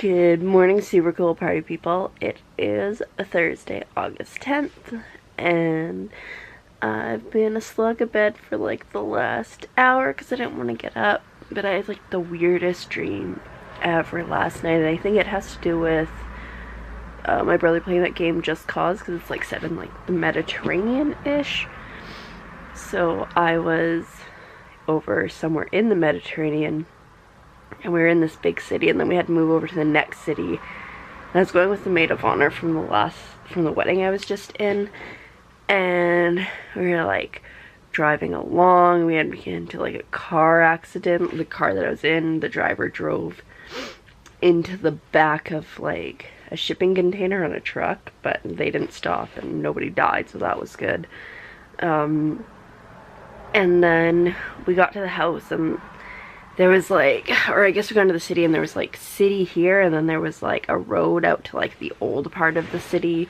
Good morning, super cool party people. It is a Thursday, August 10th, and I've been asleep a bed for like the last hour because I didn't want to get up, but I had like the weirdest dream ever last night, and I think it has to do with my brother playing that game Just Cause, because it's like set in like the Mediterranean-ish. So I was over somewhere in the Mediterranean, and we were in this big city, and then we had to move over to the next city. And I was going with the maid of honor from the wedding I was just in, and we were like driving along. We had to get into like a car accident. The car that I was in, the driver drove into the back of like a shipping container on a truck, but they didn't stop and nobody died, so that was good. And then we got to the house, and there was like, or I guess we got into the city, and there was like city here, and then there was like a road out to like the old part of the city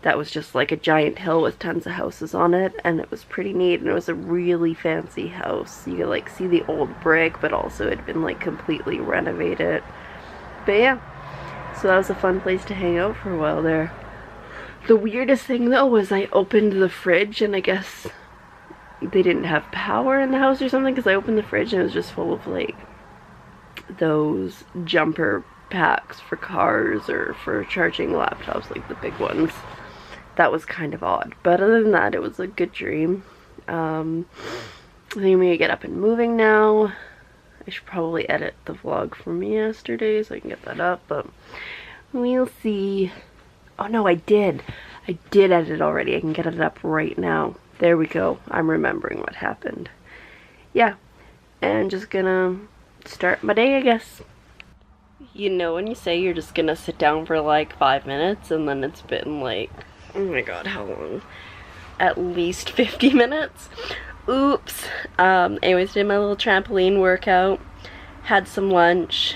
that was just like a giant hill with tons of houses on it, and it was pretty neat, and it was a really fancy house. You could like see the old brick, but also it had been like completely renovated. But yeah, so that was a fun place to hang out for a while there. The weirdest thing though was I opened the fridge, and I guess they didn't have power in the house or something, because I opened the fridge and it was just full of like those jumper packs for cars or for charging laptops, like the big ones. That was kind of odd, but other than that, it was a good dream. I think I'm gonna get up and moving now. I should probably edit the vlog from yesterday so I can get that up, but we'll see. Oh no, I did edit it already. I can get it up right now. There we go. I'm remembering what happened. Yeah, and just gonna start my day, I guess. You know when you say you're just gonna sit down for like 5 minutes, and then it's been like, oh my god, how long? At least 50 minutes. Oops. Anyways, did my little trampoline workout, had some lunch,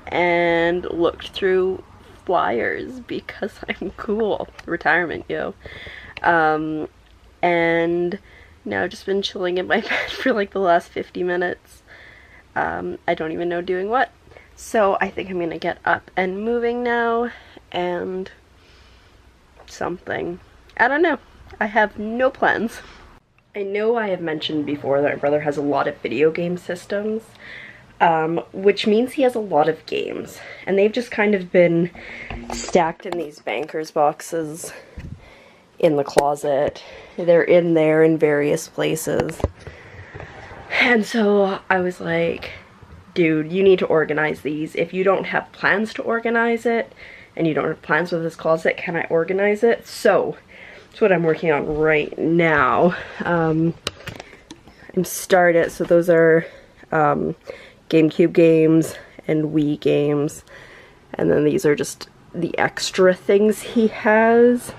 and looked through flyers because I'm cool. Retirement, yo. And now I've just been chilling in my bed for like the last 50 minutes. I don't even know doing what. So I think I'm gonna get up and moving now, and something. I don't know. I have no plans. I know I have mentioned before that my brother has a lot of video game systems, which means he has a lot of games. And they've just kind of been stacked in these bankers boxes in the closet. They're in there in various places. And so I was like, dude, you need to organize these. If you don't have plans to organize it, and you don't have plans with this closet, can I organize it? So that's what I'm working on right now. I'm started, so those are GameCube games and Wii games. And then these are just the extra things he has.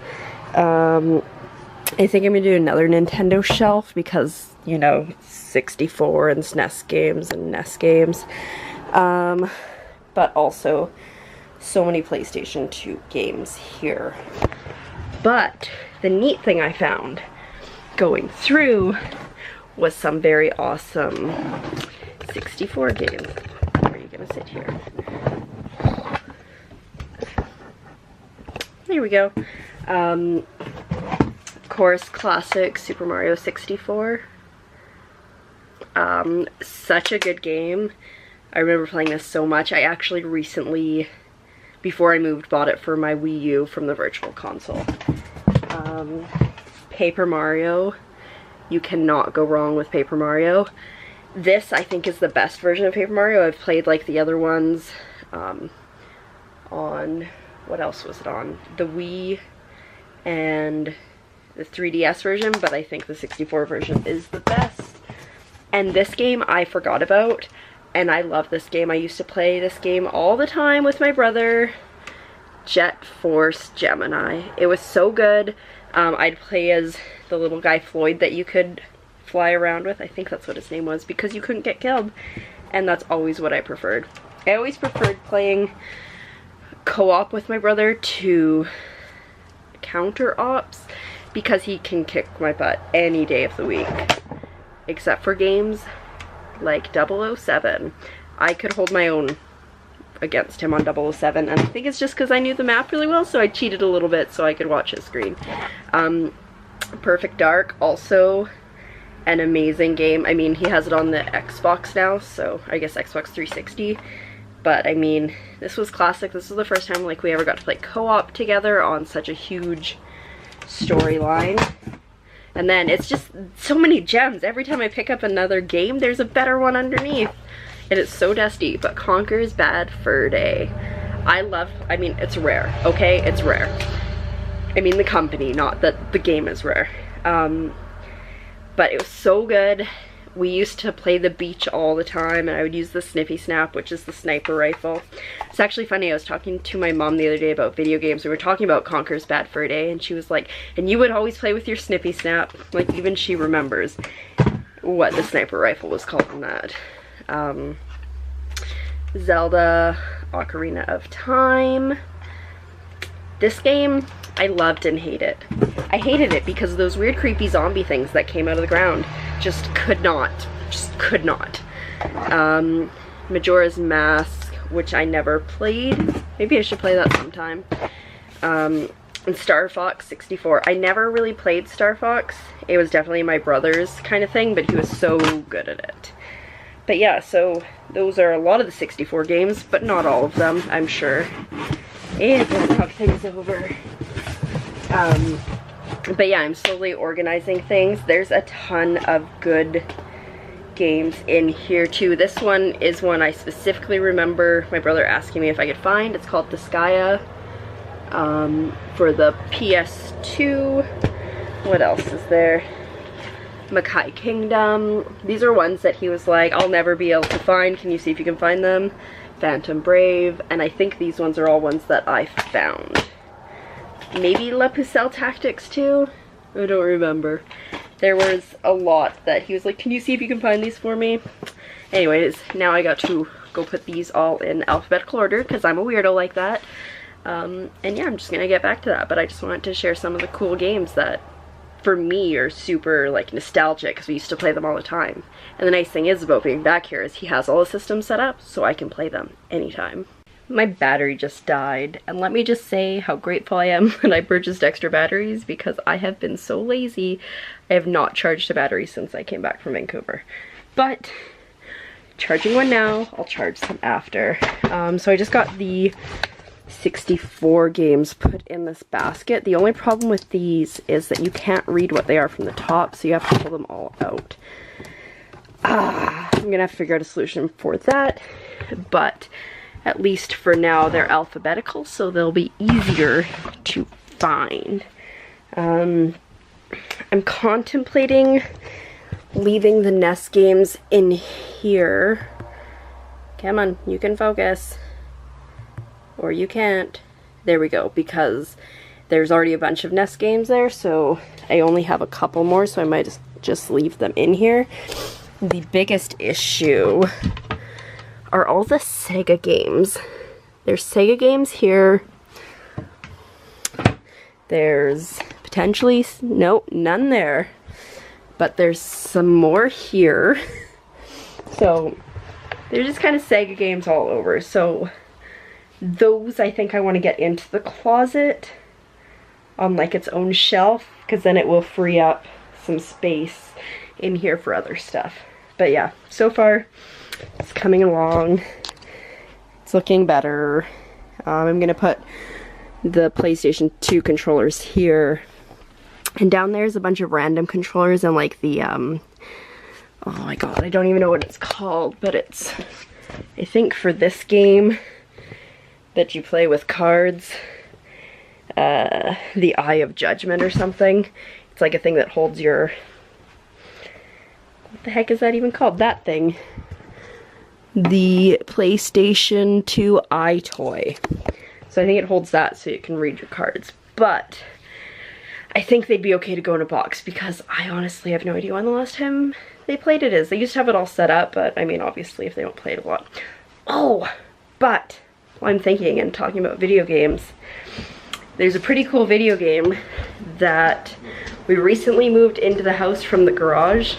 I think I'm gonna do another Nintendo shelf because, you know, 64 and SNES games and NES games. But also so many PlayStation 2 games here. But the neat thing I found going through was some very awesome 64 games. Are you gonna sit here? There we go. Of course, classic Super Mario 64. Such a good game. I remember playing this so much. I actually recently, before I moved, bought it for my Wii U from the Virtual Console. Paper Mario. You cannot go wrong with Paper Mario. This, I think, is the best version of Paper Mario. I've played like the other ones on, what else was it on? The Wii and the 3DS version, but I think the 64 version is the best. And this game I forgot about, and I love this game. I used to play this game all the time with my brother. Jet Force Gemini. It was so good. I'd play as the little guy Floyd that you could fly around with. I think that's what his name was, because you couldn't get killed. And that's always what I preferred. I always preferred playing co-op with my brother to counter ops, because he can kick my butt any day of the week. Except for games like 007. I could hold my own against him on 007, and I think it's just because I knew the map really well, so I cheated a little bit so I could watch his screen. Perfect Dark, also an amazing game. I mean, he has it on the Xbox now, so I guess Xbox 360. But I mean, this was classic. This was the first time like we ever got to play co-op together on such a huge storyline. And then it's just so many gems. Every time I pick up another game, there's a better one underneath. And it's so dusty. But Conker's Bad Fur Day. I mean, it's rare, okay? It's rare. I mean the company, not that the game is rare. But it was so good. We used to play the beach all the time, and I would use the Sniffy Snap, which is the sniper rifle. It's actually funny, I was talking to my mom the other day about video games. We were talking about Conker's Bad Fur Day, and she was like, and you would always play with your Sniffy Snap. Like, even she remembers what the sniper rifle was called in that. Zelda Ocarina of Time. This game, I loved and hated. I hated it because of those weird creepy zombie things that came out of the ground. Just could not. Majora's Mask, which I never played. Maybe I should play that sometime. And Star Fox 64. I never really played Star Fox. It was definitely my brother's kind of thing, but he was so good at it. But yeah, so those are a lot of the 64 games, but not all of them, I'm sure. And let's talk things over. But yeah, I'm slowly organizing things. There's a ton of good games in here too. This one is one I specifically remember my brother asking me if I could find. It's called Disgaea for the PS2. What else is there? Makai Kingdom. These are ones that he was like, I'll never be able to find. Can you see if you can find them? Phantom Brave. And I think these ones are all ones that I found. Maybe La Pucelle Tactics too? I don't remember. There was a lot that he was like, can you see if you can find these for me? Anyways, now I got to go put these all in alphabetical order because I'm a weirdo like that. And yeah, I'm just gonna get back to that, but I just wanted to share some of the cool games that for me are super like nostalgic because we used to play them all the time. And the nice thing is about being back here is he has all the systems set up so I can play them anytime. My battery just died, and let me just say how grateful I am that I purchased extra batteries because I have been so lazy. I have not charged a battery since I came back from Vancouver. But charging one now, I'll charge some after. So I just got the 64 games put in this basket. The only problem with these is that you can't read what they are from the top, so you have to pull them all out. I'm gonna have to figure out a solution for that, but at least for now they're alphabetical, so they'll be easier to find. I'm contemplating leaving the NES games in here. Come on, you can focus. Or you can't. There we go, because there's already a bunch of NES games there, so I only have a couple more, so I might just leave them in here. The biggest issue are all the Sega games. There's Sega games here. There's potentially, nope, none there. But there's some more here. So, they're just kind of Sega games all over. So, those I think I want to get into the closet on like its own shelf, because then it will free up some space in here for other stuff. But yeah, so far it's coming along. It's looking better. I'm gonna put the PlayStation 2 controllers here, and down there's a bunch of random controllers and like the oh my god, I don't even know what it's called, but it's, I think for this game that you play with cards, the Eye of Judgment or something. It's like a thing that holds your, what the heck is that even called? That thing. The PlayStation 2 Eye Toy. So I think it holds that so you can read your cards. But I think they'd be okay to go in a box because I honestly have no idea when the last time they played it is. They used to have it all set up, but I mean obviously if they don't play it a lot. Oh, but while I'm thinking and talking about video games, there's a pretty cool video game that we recently moved into the house from the garage.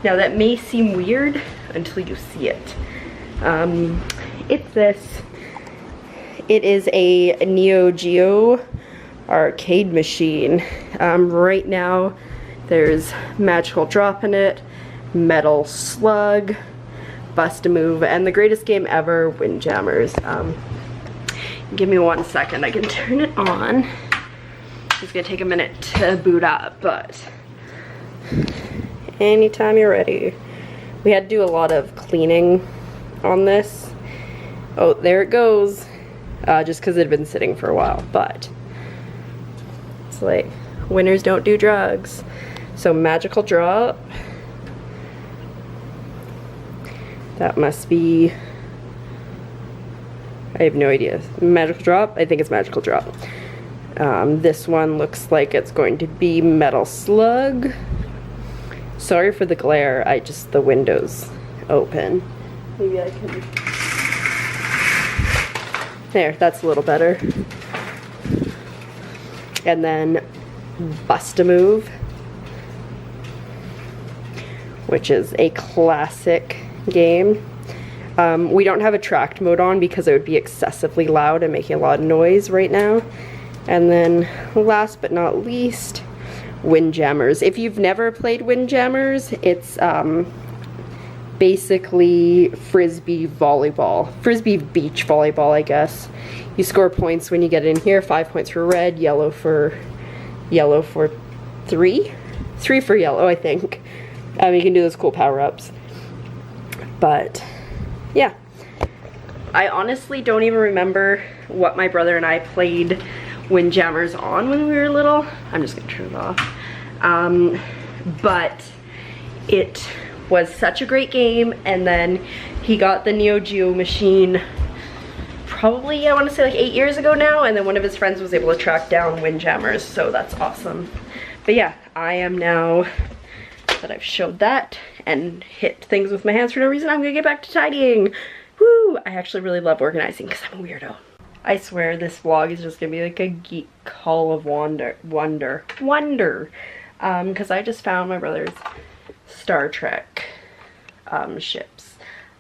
Now that may seem weird until you see it. It's this. it is a Neo Geo arcade machine. Right now there's Magical Drop in it, Metal Slug, Bust a Move, and the greatest game ever, Windjammers. Give me 1 second, I can turn it on. It's gonna take a minute to boot up, but anytime you're ready. We had to do a lot of cleaning on this. Oh, there it goes. Just because it had been sitting for a while, but it's like, winners don't do drugs. So Magical Drop. That must be, I have no idea. Magical Drop? I think it's Magical Drop. This one looks like it's going to be Metal Slug. Sorry for the glare, the window's open. Maybe I can... There, that's a little better. And then Bust a Move, which is a classic game. We don't have attract mode on because it would be excessively loud and making a lot of noise right now. And then last but not least, Windjammers. If you've never played Windjammers, it's basically frisbee volleyball. Frisbee beach volleyball, I guess. You score points when you get in here. 5 points for red, yellow for 3? 3 for yellow, I think. You can do those cool power-ups. But yeah. I honestly don't even remember what my brother and I played Windjammers on when we were little. I'm just gonna turn it off. But it was such a great game, and then he got the Neo Geo machine probably, I want to say like 8 years ago now, and then one of his friends was able to track down Windjammers, so that's awesome. But yeah, I am now that I've showed that and hit things with my hands for no reason, I'm gonna get back to tidying. Woo! I actually really love organizing because I'm a weirdo. I swear this vlog is just gonna be like a geek call of wonder. Because I just found my brother's Star Trek ships.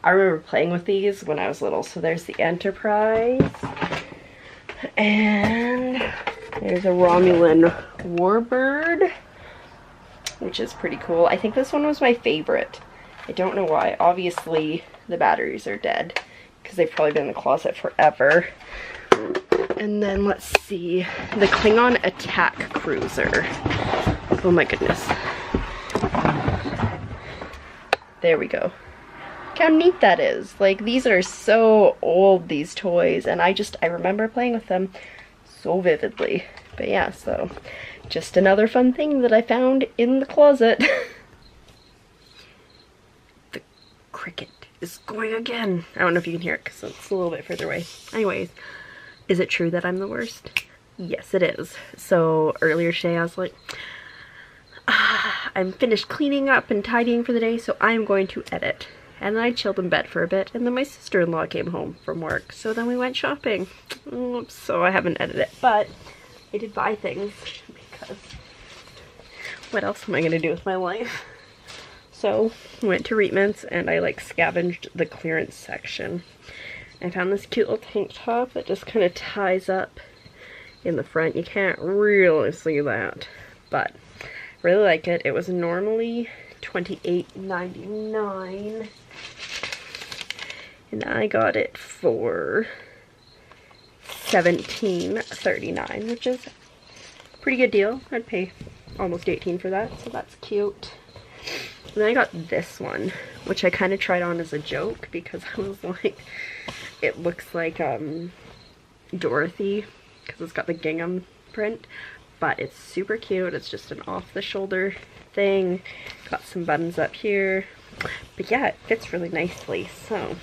I remember playing with these when I was little. So there's the Enterprise, and there's a Romulan Warbird, which is pretty cool. I think this one was my favorite. I don't know why. Obviously the batteries are dead because they've probably been in the closet forever. And then let's see, the Klingon Attack Cruiser. Oh my goodness. There we go. Look how neat that is. Like, these are so old, these toys, and I remember playing with them so vividly. But yeah, so just another fun thing that I found in the closet. The cricket is going again. I don't know if you can hear it because it's a little bit further away. Anyways, is it true that I'm the worst? Yes, it is. So earlier today I was like, I'm finished cleaning up and tidying for the day, so I'm going to edit. And then I chilled in bed for a bit, and then my sister-in-law came home from work, so then we went shopping. So I haven't edited it, but I did buy things because what else am I going to do with my life? So I went to Reitman's and I like scavenged the clearance section. I found this cute little tank top that just kind of ties up in the front. You can't really see that, but I really like it. It was normally $28.99 and I got it for $17.39, which is a pretty good deal. I'd pay almost $18 for that, so that's cute. And then I got this one, which I kind of tried on as a joke because I was like, it looks like Dorothy because it's got the gingham print, but it's super cute. It's just an off-the-shoulder thing. Got some buttons up here, but yeah, it fits really nicely. So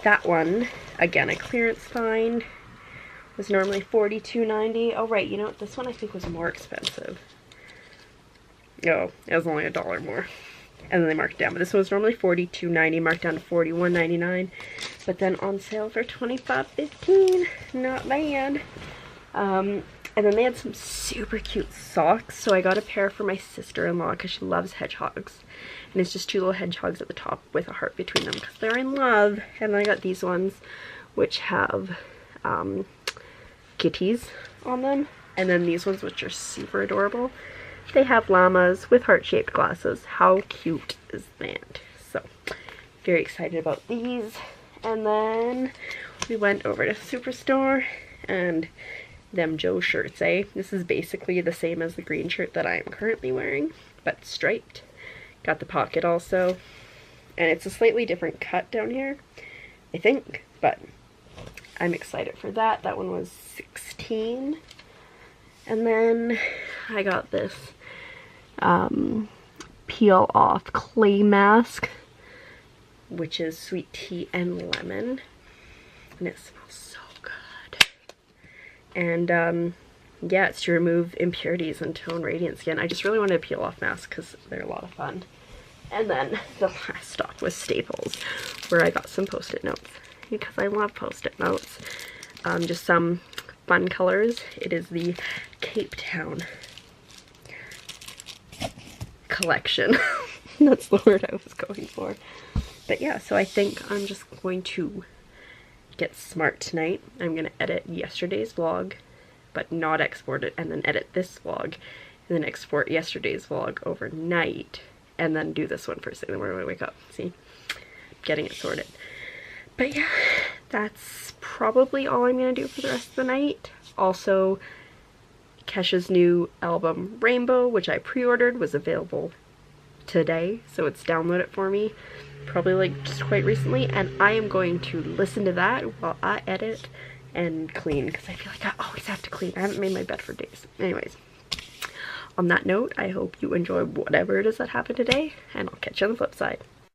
that one, again, a clearance find, was normally $42.90. Oh right, you know what, this one I think was more expensive. Oh, it was only $1 more. And then they marked it down, but this one was normally $42.90, marked down to $41.99, but then on sale for $25.15. Not bad. And then they had some super cute socks, so I got a pair for my sister-in-law because she loves hedgehogs, and it's just two little hedgehogs at the top with a heart between them because they're in love. And then I got these ones, which have kitties on them. And then these ones, which are super adorable, they have llamas with heart-shaped glasses. How cute is that? So, very excited about these. And then we went over to Superstore and them Joe shirts, eh? This is basically the same as the green shirt that I am currently wearing, but striped. Got the pocket also. And it's a slightly different cut down here, I think, but I'm excited for that. That one was $16. And then I got this peel off clay mask, which is sweet tea and lemon, and it smells so good. And yeah, it's to remove impurities and tone radiant skin. I just really wanted a peel off mask because they're a lot of fun. And then the last stop was Staples, where I got some post-it notes because I love post-it notes. Just some fun colors. It is the Cape Town collection. That's the word I was going for. But yeah, so I think I'm just going to get smart tonight. I'm going to edit yesterday's vlog, but not export it, and then edit this vlog, and then export yesterday's vlog overnight, and then do this one first thing in the morning when I wake up. See? Getting it sorted. But yeah, that's probably all I'm going to do for the rest of the night. Also, Kesha's new album, Rainbow, which I pre-ordered, was available today, so it's downloaded for me, probably like just quite recently, and I am going to listen to that while I edit and clean, because I feel like I always have to clean. I haven't made my bed for days. Anyways, on that note, I hope you enjoy whatever it is that happened today, and I'll catch you on the flip side.